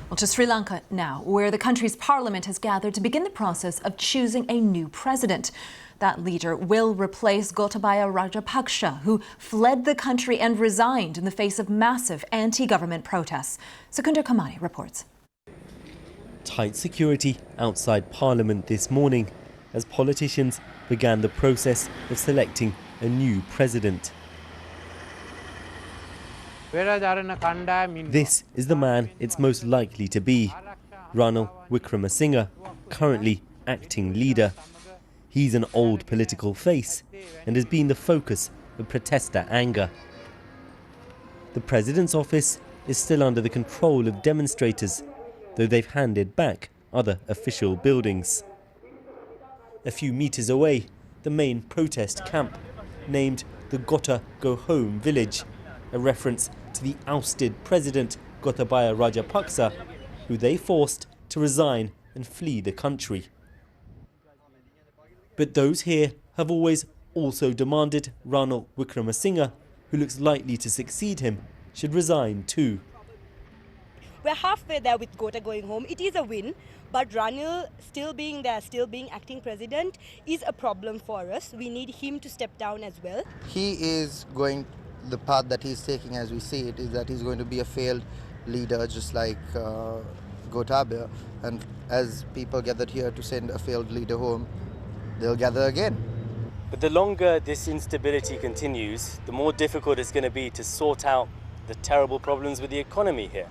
Well, to Sri Lanka now, where the country's parliament has gathered to begin the process of choosing a new president. That leader will replace Gotabaya Rajapaksa, who fled the country and resigned in the face of massive anti-government protests. Sukundar Kamani reports. Tight security outside Parliament this morning as politicians began the process of selecting a new president. This is the man it's most likely to be, Ranil Wickremesinghe, currently acting leader. He's an old political face and has been the focus of protester anger. The president's office is still under the control of demonstrators, though they've handed back other official buildings. A few meters away, the main protest camp, named the Gota Go Home village, a reference to the ousted President Gotabaya Rajapaksa, who they forced to resign and flee the country. But those here have always also demanded Ranil Wickremesinghe, who looks likely to succeed him, should resign too. We're halfway there with Gota going home. It is a win, but Ranil still being there, still being acting president, is a problem for us. We need him to step down as well. He is going, the path that he's taking as we see it, is that he's going to be a failed leader just like Gotabaya. And as people gathered here to send a failed leader home, they'll gather again. But the longer this instability continues, the more difficult it's going to be to sort out the terrible problems with the economy here.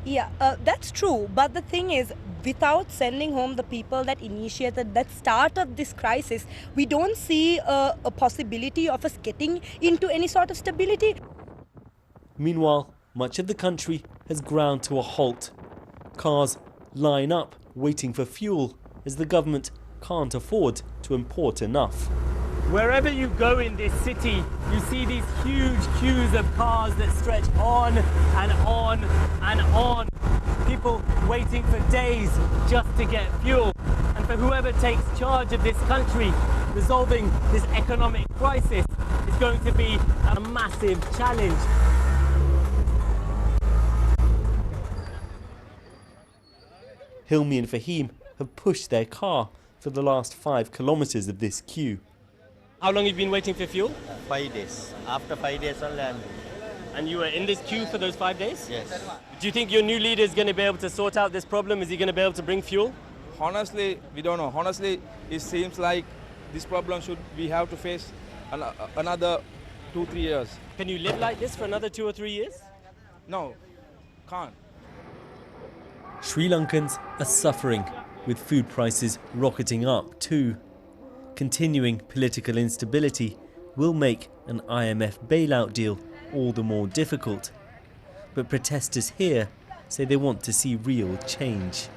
Yeah, that's true. But the thing is, without sending home the people that initiated that start of this crisis, we don't see a possibility of us getting into any sort of stability. Meanwhile, much of the country has ground to a halt. Cars line up waiting for fuel as the government can't afford to import enough. Wherever you go in this city, you see these huge queues of cars that stretch on and on and on. People waiting for days just to get fuel. And for whoever takes charge of this country, resolving this economic crisis is going to be a massive challenge. Hilmi and Fahim have pushed their car for the last 5 kilometers of this queue. How long have you been waiting for fuel? 5 days. After 5 days only And you were in this queue for those 5 days? Yes. Do you think your new leader is going to be able to sort out this problem? Is he going to be able to bring fuel? Honestly, we don't know. Honestly, it seems like this problem we have to face another 2-3 years. Can you live like this for another 2 or 3 years? No, can't. Sri Lankans are suffering, with food prices rocketing up too. Continuing political instability will make an IMF bailout deal all the more difficult. But protesters here say they want to see real change.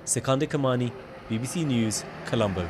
Sukundar Kamani, BBC News, Colombo.